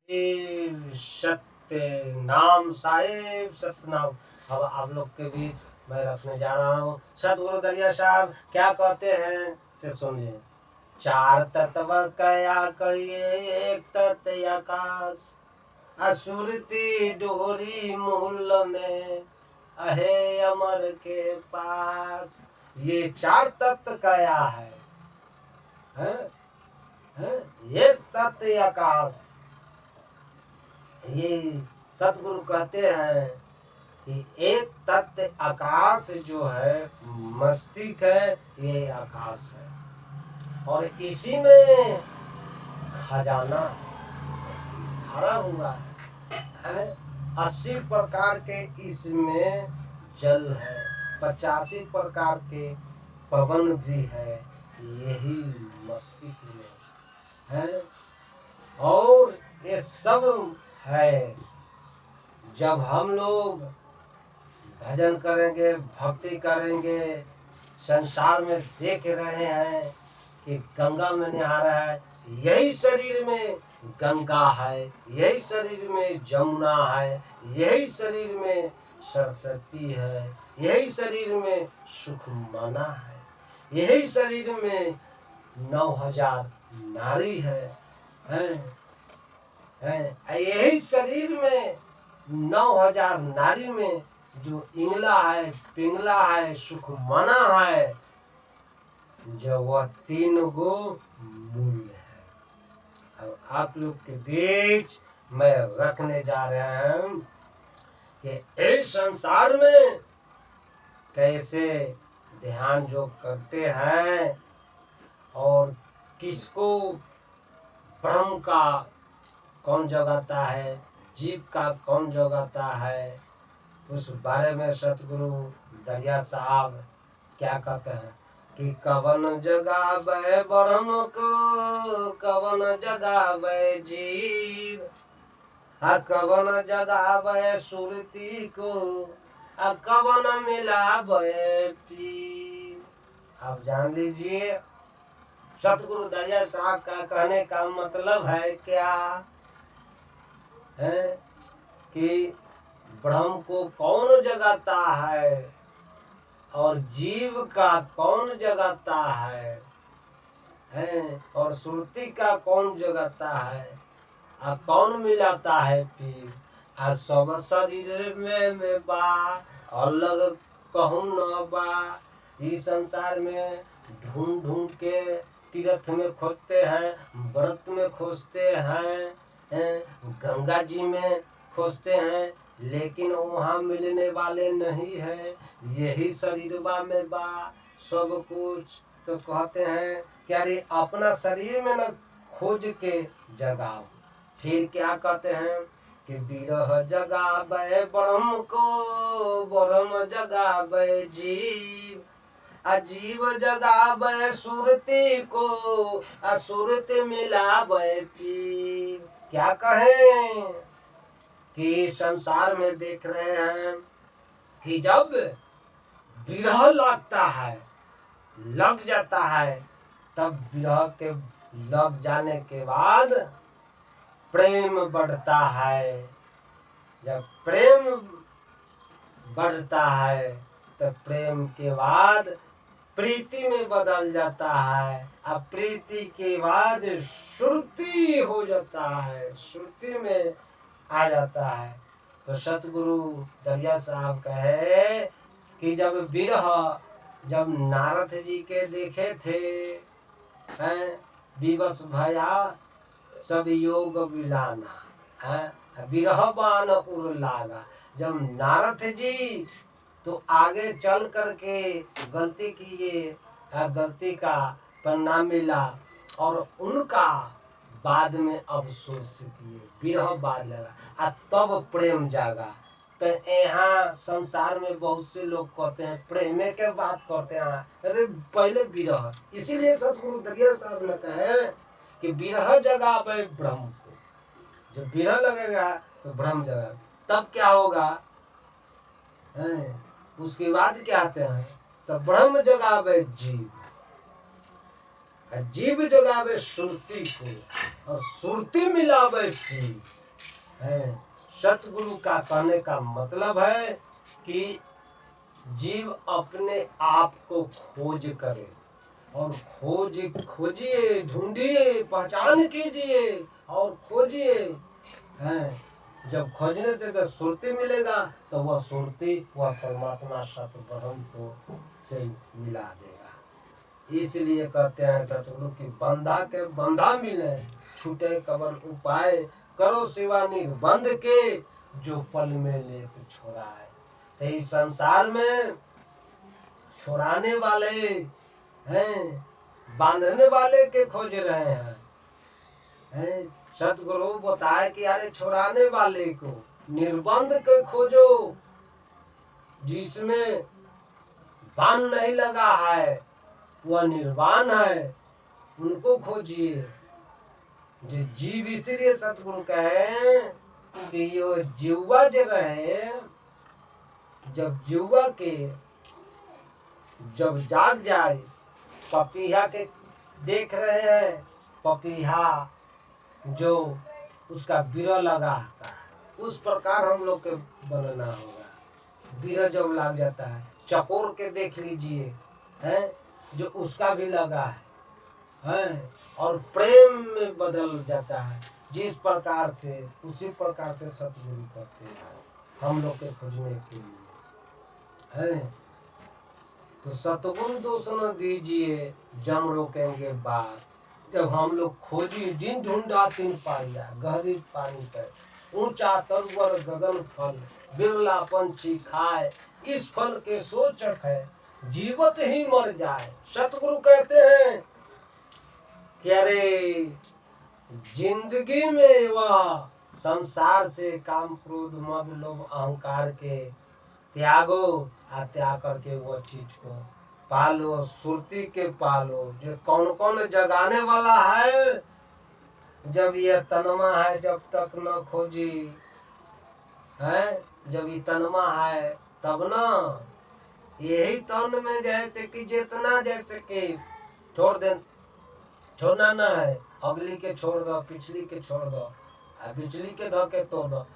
सत्य नाम साहेब सतनाम। अब आप लोग के बीच मैं रखने जा रहा हूँ। सतगुरु दरिया साहब क्या कहते हैं से सुनिए। चार तत्व कया कहिए एक तत्व आकाश, असुरती डोरी मूल में अहे अमर के पास। ये चार तत्व कया है? एक तत्व आकाश। ये सतगुरु कहते हैं कि एक तत्व आकाश जो है मस्तिष्क है, ये आकाश है और इसी में खजाना भरा हुआ है। 80 प्रकार के इसमें जल है, 85 प्रकार के पवन भी है, यही मस्तिष्क में है। और ये सब है। जब हम लोग भजन करेंगे, भक्ति करेंगे, संसार में देख रहे हैं कि गंगा में नहा रहा है, यही शरीर में गंगा है, यही शरीर में जमुना है, यही शरीर में सरस्वती है, यही शरीर में सुखमना है, यही शरीर में 9000 नारी है। यही शरीर में 9000 नारी में जो इंगला है, पिंगला है, सुखमना है, जो वह 3 गो मूल है। अब आप लोग के बीच मैं रखने जा रहे हैं कि इस संसार में कैसे ध्यान जो करते हैं और किसको ब्रह्म का कौन जगाता है, जीव का कौन जगाता है, उस बारे में सतगुरु दरिया साहब क्या कहते हैं कि कवन जगावे ब्रह्म को, कवन जगावे जीव, कवन जगावे सुरती को, कवन मिलावे पीव। आप जान लीजिए सतगुरु दरिया साहब का कहने का मतलब है क्या है कि ब्रह्म को कौन जगाता है और जीव का कौन जगाता है और सुरती का कौन जगाता है, कौन मिलाता है फिर। सब शरीर में बा अलग कहूँ न बा। इस संसार में ढूंढ ढूंढ के तीर्थ में खोजते हैं, व्रत में खोजते हैं, गंगा जी में खोजते हैं, लेकिन वहाँ मिलने वाले नहीं है। यही शरीरवा में बा सब कुछ। तो कहते हैं कि अरे अपना शरीर में न खोज के जगाओ। फिर क्या कहते हैं कि विरह जगावे ब्रह्म को, ब्रह्म जगावे जीव, अजीव जगावे सुरती को, असुरत मिलावे पीव। क्या कहें कि संसार में देख रहे हैं कि जब विरह लगता है, लग जाता है, तब विरह के लग जाने के बाद प्रेम बढ़ता है। जब प्रेम बढ़ता है तो प्रेम के बाद प्रीति में बदल जाता है, अब प्रीति के बाद श्रुति हो जाता है, श्रुति में आ जाता है। तो सतगुरु दरिया साहब कहे कि जब विरह, जब नारद जी के देखे थे विवश भया सब योग विलाना, विरह बान उर लागा। जब नारद जी तो आगे चल करके गलती किए, गलती का परिणाम मिला और उनका बाद में अफसोस किए, विरह बाद लगा, तब प्रेम जागा। तो यहाँ संसार में बहुत से लोग कहते हैं प्रेम के बात करते हैं, अरे पहले विरह। इसीलिए सतगुरु दरिया साहब ने कहे कि विरह जगावे ब्रह्म को। जब विरह लगेगा तो ब्रह्म जगा, तब क्या होगा उसके बाद क्या आते हैं, तो ब्रह्म जगावे जीव, जीव जगावे सुरती को और सुरती मिलावे पीव। है। सतगुरु का कहने का मतलब है कि जीव अपने आप को खोज करे और खोजिए, ढूंढिए, पहचान कीजिए और खोजिए। हैं, जब खोजने से तो सुरती मिलेगा, तो वह सुरती वह परमात्मा सत ब्रह्म को से मिला देगा। इसलिए कहते हैं सतगुरु की बंधा के बंधा मिले, छूटे कवन उपाय, करो सेवा निर्बंध के, जो पल में लेके छोड़ाए। तो इस संसार में छुड़ाने वाले हैं, बांधने वाले के खोज रहे हैं। सतगुरु बताए कि अरे छुड़ाने वाले को, निर्बंध के खोजो, जिसमें बाण नहीं लगा है, वह निर्वाण है, उनको खोजिए। जो जीव, इसलिए सतगुरु कहे कि यो जीवा जो रहे, जब जीवा के जब जाग जाए, पपीहा के देख रहे हैं, पपीहा जो उसका बिरह लगा आता है, उस प्रकार हम लोग के बनना होगा। बिरह जब लग जाता है, चकोर के देख लीजिए, हैं, जो उसका भी लगा है, और प्रेम में बदल जाता है। जिस प्रकार से, उसी प्रकार से सतगुरु करते हैं हम लोग के खोजने के लिए, हैं। तो सतगुरु दोष न दीजिए, जम रोकेंगे बात। जब हम लोग खोजी, जिन ढूंढा तिन पाया, गहरी पानी पर, ऊंचा तरुवर गगन फल, बिरला पंछी खाए, इस फल के सोचक है, जीवत ही मर जाए। सतगुरु कहते हैं कि अरे जिंदगी में वह संसार से काम क्रोध मद लोभ अहंकार के त्यागो, आ त्याग करके वो चीज को पालो, सुरती के पालो, जो कौन कौन जगाने वाला है। जब ये तनमा है, जब तक न खोजी है, जब ये तनमा है तब न, यही तन में जैसे कि जितना जैसे कि छोड़ दे, छोड़ना न है, अगली के छोड़ दो, पिछली के छोड़ दो, बिजली के धो के तोड़ दो।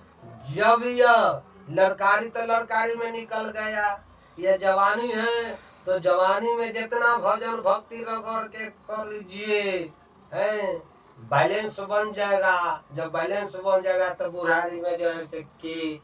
जब यह लड़कारी तो लड़कारी में निकल गया, यह जवानी है तो जवानी में जितना भजन भक्ति रगड़ के कर लीजिए, हैं, बैलेंस बन जाएगा। जब बैलेंस बन जाएगा तो बुढ़ारी में जो है कि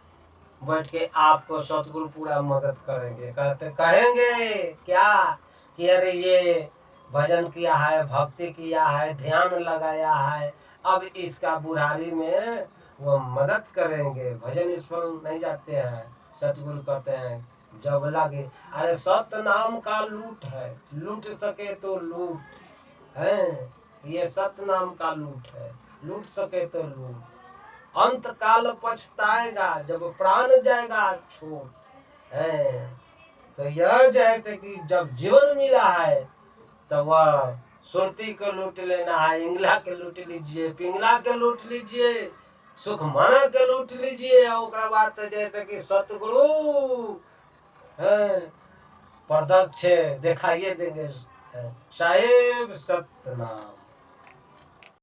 बैठ के आपको सतगुरु पूरा मदद करेंगे। कहेंगे क्या कि अरे ये भजन किया है, भक्ति किया है, ध्यान लगाया है, अब इसका बुढ़ारी में वो मदद करेंगे। भजन इस पर नहीं जाते हैं। सतगुरु कहते हैं जब लगे, अरे सत नाम का लूट है, लूट सके तो लूट है, ये सत नाम का लूट है, लूट सके तो लूट। अंत काल पछताएगा, जब प्राण जाएगा छोड़ है। तो यह जैसे कि जब जीवन मिला है तो वह सुरती को लूट लेना है, इंगला के लूट लीजिए, पिंगला के लूट लीजिए, सुख माना के लूट लीजिए। और बाद तो जैसे कि सतगुरु प्रत्यक्ष दिखाइए देंगे, साहेब सतनाम।